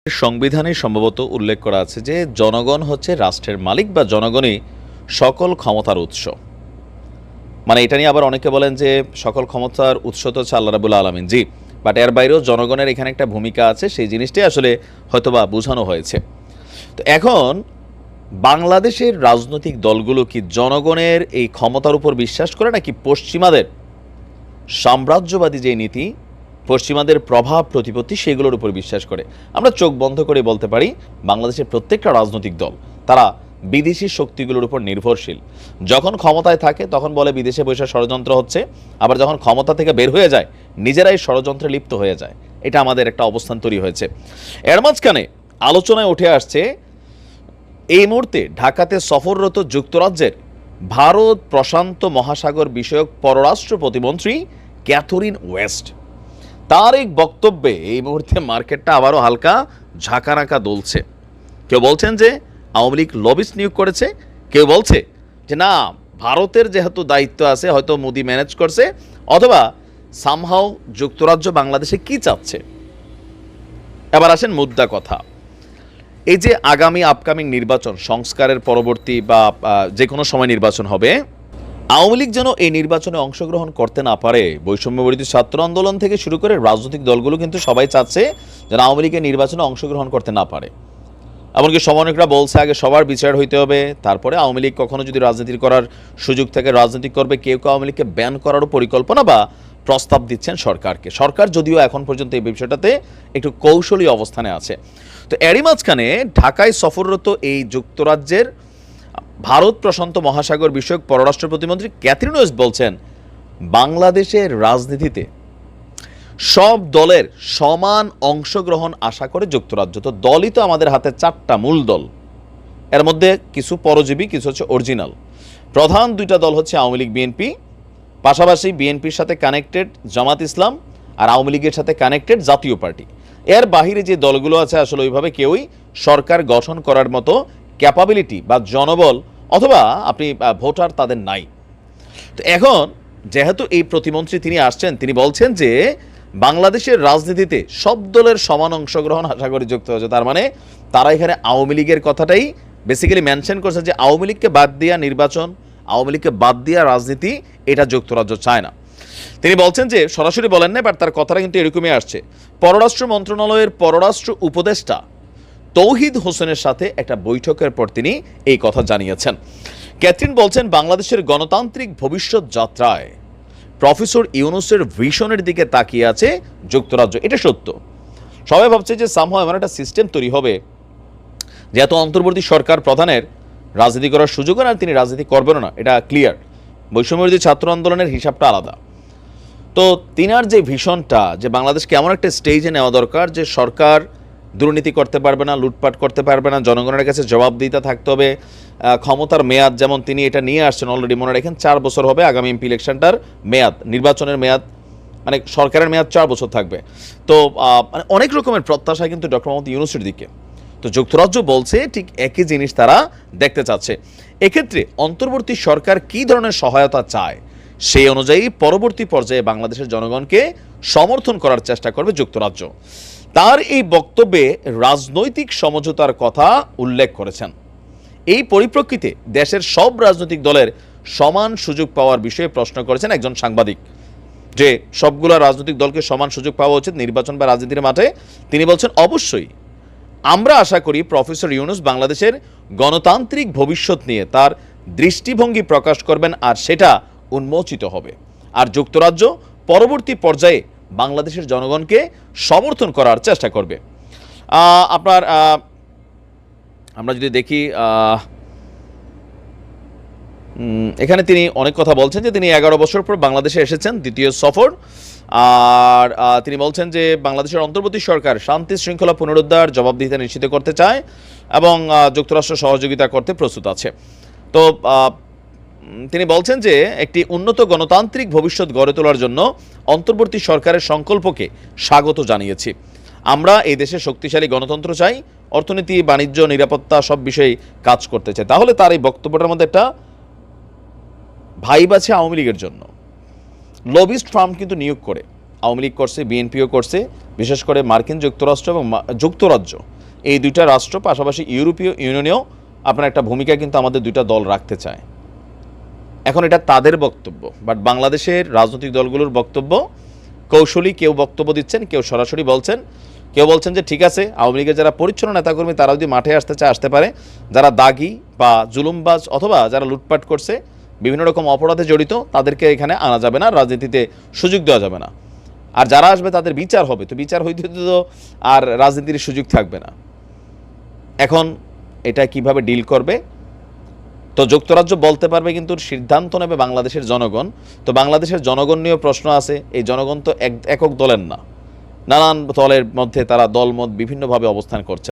সংবিধানে সম্ভবত উল্লেখ করা আছে যে জনগণ হচ্ছে রাষ্ট্রের মালিক বা জনগণই সকল ক্ষমতার উৎস। মানে এটা নিয়ে আবার অনেকে বলেন যে সকল ক্ষমতার উৎস তো হচ্ছে আল্লাহ রাব্বুল আলামিন, জি, বাট এর বাইরেও জনগণের এখানে একটা ভূমিকা আছে, সেই জিনিসটাই আসলে হয়তোবা বোঝানো হয়েছে। তো এখন বাংলাদেশের রাজনৈতিক দলগুলো কি জনগণের এই ক্ষমতার উপর বিশ্বাস করে নাকি পশ্চিমাদের সাম্রাজ্যবাদী যে নীতি, পশ্চিমাদের প্রভাব প্রতিপত্তি সেগুলোর উপর বিশ্বাস করে? আমরা চোখ বন্ধ করে বলতে পারি বাংলাদেশের প্রত্যেকটা রাজনৈতিক দল তারা বিদেশি শক্তিগুলোর উপর নির্ভরশীল। যখন ক্ষমতায় থাকে তখন বলে বিদেশে বসে ষড়যন্ত্র হচ্ছে, আবার যখন ক্ষমতা থেকে বের হয়ে যায় নিজেরাই ষড়যন্ত্রে লিপ্ত হয়ে যায়। এটা আমাদের একটা অবস্থান তৈরি হয়েছে। এর মাঝখানে আলোচনায় উঠে আসছে এই মুহূর্তে ঢাকাতে সফররত যুক্তরাজ্যের ভারত প্রশান্ত মহাসাগর বিষয়ক পররাষ্ট্র প্রতিমন্ত্রী ক্যাথরিন ওয়েস্ট। তার এক বক্তব্যে এই মুহূর্তে মার্কেটটা আবারও হালকা ঝাঁকানাকা দুলছে। কেউ বলছেন যে আওয়ামী লীগ লবিস্ট নিয়োগ করেছে, কেউ বলছে যে না, ভারতের যেহেতু দায়িত্ব আছে হয়তো মোদি ম্যানেজ করছে, অথবা সামহাও যুক্তরাজ্য বাংলাদেশে কি চাচ্ছে। এবার আসেন মুদ্রা কথা। এই যে আগামী আপকামিং নির্বাচন, সংস্কারের পরবর্তী বা যে কোনো সময় নির্বাচন হবে, আওয়ামী লীগ যেন এই নির্বাচনে অংশগ্রহণ করতে না পারে। বৈষম্যবিরোধী ছাত্র আন্দোলন থেকে শুরু করে রাজনৈতিক দলগুলো কিন্তু সবাই চাচ্ছে যেন আওয়ামী লীগের নির্বাচনে অংশগ্রহণ করতে না পারে। এমনকি সমন্বয়করা বলছে আগে সবার বিচার হইতে হবে, তারপরে আওয়ামী লীগ কখনো যদি রাজনীতি করার সুযোগ থেকে রাজনীতি করবে। কেউ কেউ আওয়ামী লীগকে ব্যান করারও পরিকল্পনা বা প্রস্তাব দিচ্ছেন সরকারকে। সরকার যদিও এখন পর্যন্ত এই বিষয়টাতে একটু কৌশলী অবস্থানে আছে। তো এরই মাঝখানে ঢাকায় সফররত এই যুক্তরাজ্যের ভারত প্রশান্ত মহাসাগর বিষয়ক পররাষ্ট্র প্রতিমন্ত্রী ক্যাথরিন ওয়েস্ট বলছেন বাংলাদেশের রাজনীতিতে সব দলের সমান অংশগ্রহণ আশা করে যুক্তরাজ্য। তো দলই তো আমাদের হাতে চারটা মূল দল, এর মধ্যে কিছু পরজীবী, কিছু হচ্ছে অরিজিনাল। প্রধান দুইটা দল হচ্ছে আওয়ামী লীগ, বিএনপি, পাশাপাশি বিএনপির সাথে কানেক্টেড জামাত ইসলাম, আর আওয়ামী লীগের সাথে কানেক্টেড জাতীয় পার্টি। এর বাহিরে যে দলগুলো আছে আসলে ওইভাবে কেউই সরকার গঠন করার মতো ক্যাপাবিলিটি বা জনবল অথবা আপনি ভোটার তাদের নাই। তো এখন যেহেতু এই প্রতিমন্ত্রী তিনি আসছেন, তিনি বলছেন যে বাংলাদেশের রাজনীতিতে সব দলের সমান অংশগ্রহণ আশা করে যুক্তরাজ্য। তার মানে তারা এখানে আওয়ামী লীগের কথাটাই বেসিক্যালি মেনশন করছে যে আওয়ামী লীগকে বাদ দিয়া নির্বাচন, আওয়ামী লীগকে বাদ দিয়া রাজনীতি, এটা যুক্তরাজ্য চায় না। তিনি বলছেন যে সরাসরি বলেন না, বাট তার কথাটা কিন্তু এরকমই আসছে। পররাষ্ট্র মন্ত্রণালয়ের পররাষ্ট্র উপদেষ্টা তৌহিদ হোসেনের সাথে একটা বৈঠকের পর তিনি এই কথা জানিয়েছেন। ক্যাথরিন বলছেন বাংলাদেশের গণতান্ত্রিক ভবিষ্যৎ যাত্রায় প্রফেসর ইউনূসের ভিশনের দিকে তাকিয়ে আছে যুক্তরাজ্য। এটা সত্য। সবাই ভাবছে যে সামহাও এমন একটা সিস্টেম তৈরি হবে যেহেতু অন্তর্বর্তী সরকার প্রধানের রাজনীতি করার সুযোগ আর তিনি রাজনীতি করবেন না, এটা ক্লিয়ার। বৈষম্যবিরোধী ছাত্র আন্দোলনের হিসাবটা আলাদা। তো তিনার যে ভিশনটা যে বাংলাদেশকে এমন একটা স্টেজে নেওয়া দরকার যে সরকার দুর্নীতি করতে পারবে না, লুটপাট করতে পারবে না, জনগণের কাছে জবাবদিহিতা থাকতে হবে। ক্ষমতার মেয়াদ যেমন তিনি এটা নিয়ে আসছেন, অলরেডি মনে রাখেন 4 বছর হবে আগামী এমপি ইলেকশনটার মেয়াদ, নির্বাচনের মেয়াদ, মানে সরকারের মেয়াদ 4 বছর থাকবে। তো মানে অনেক রকমের প্রত্যাশা কিন্তু ডক্টর মোহাম্মদ ইউনূসের দিকে। তো যুক্তরাজ্য বলছে ঠিক একই জিনিস তারা দেখতে চাচ্ছে। এক্ষেত্রে অন্তর্বর্তী সরকার কী ধরনের সহায়তা চায় সেই অনুযায়ী পরবর্তী পর্যায়ে বাংলাদেশের জনগণকে সমর্থন করার চেষ্টা করবে যুক্তরাজ্য। তার এই বক্তব্যে রাজনৈতিক সমঝোতার কথা উল্লেখ করেছেন। এই পরিপ্রেক্ষিতে দেশের সব রাজনৈতিক দলের সমান সুযোগ পাওয়ার বিষয়ে প্রশ্ন করেছেন একজন সাংবাদিক, যে সবগুলো রাজনৈতিক দলকে সমান সুযোগ পাওয়া উচিত নির্বাচন বা রাজনীতির মাঠে। তিনি বলছেন অবশ্যই আমরা আশা করি প্রফেসর ইউনূস বাংলাদেশের গণতান্ত্রিক ভবিষ্যৎ নিয়ে তার দৃষ্টিভঙ্গি প্রকাশ করবেন আর সেটা উন্মোচিত হবে। আর যুক্তরাজ্য পরবর্তী পর্যায়ে বাংলাদেশের জনগণকে সমর্থন করার চেষ্টা করবে। আপনার আমরা যদি দেখি এখানে তিনি অনেক কথা বলছেন যে তিনি 11 বছর পর বাংলাদেশে এসেছেন, দ্বিতীয় সফর। আর তিনি বলছেন যে বাংলাদেশের অন্তর্বর্তী সরকার শান্তি শৃঙ্খলা পুনরুদ্ধার, জবাবদিহিতা নিশ্চিত করতে চায় এবং যুক্তরাষ্ট্র সহযোগিতা করতে প্রস্তুত আছে। তো তিনি বলছেন যে একটি উন্নত গণতান্ত্রিক ভবিষ্যৎ গড়ে তোলার জন্য অন্তর্বর্তী সরকারের সংকল্পকে স্বাগত জানিয়েছি। আমরা এই দেশে শক্তিশালী গণতন্ত্র চাই, অর্থনীতি, বাণিজ্য, নিরাপত্তা সব বিষয়ে কাজ করতে চাই। তাহলে তার এই বক্তব্যটার মধ্যে একটা ভাইব আছে আওয়ামী লীগের জন্য। লবিস্ট ফার্ম কিন্তু নিয়োগ করে আওয়ামী লীগ করছে, বিএনপিও করছে, বিশেষ করে মার্কিন যুক্তরাষ্ট্র এবং যুক্তরাজ্য, এই দুইটা রাষ্ট্র, পাশাপাশি ইউরোপীয় ইউনিয়নেও আপনার একটা ভূমিকা কিন্তু আমাদের দুইটা দল রাখতে চায়। এখন এটা তাদের বক্তব্য, বাট বাংলাদেশের রাজনৈতিক দলগুলোর বক্তব্য, কৌশলী কেউ বক্তব্য দিচ্ছেন, কেউ সরাসরি বলছেন, কেউ বলছেন যে ঠিক আছে, আওয়ামী লীগের যারা পরিচ্ছন্ন নেতাকর্মী তারা যদি মাঠে আসতে চায় আসতে পারে, যারা দাগি বা জুলুমবাজ অথবা যারা লুটপাট করছে, বিভিন্ন রকম অপরাধে জড়িত, তাদেরকে এখানে আনা যাবে না, রাজনীতিতে সুযোগ দেওয়া যাবে না। আর যারা আসবে তাদের বিচার হবে, তো বিচার হইতে তো আর রাজনীতির সুযোগ থাকবে না। এখন এটা কিভাবে ডিল করবে, তো যুক্তরাজ্য বলতে পারবে, কিন্তু সিদ্ধান্ত নেবে বাংলাদেশের জনগণ। তো বাংলাদেশের জনগণ নিয়েও প্রশ্ন আছে, এই জনগণ তো একক দলের না, নানান দলের মধ্যে তারা দলমত বিভিন্নভাবে অবস্থান করছে।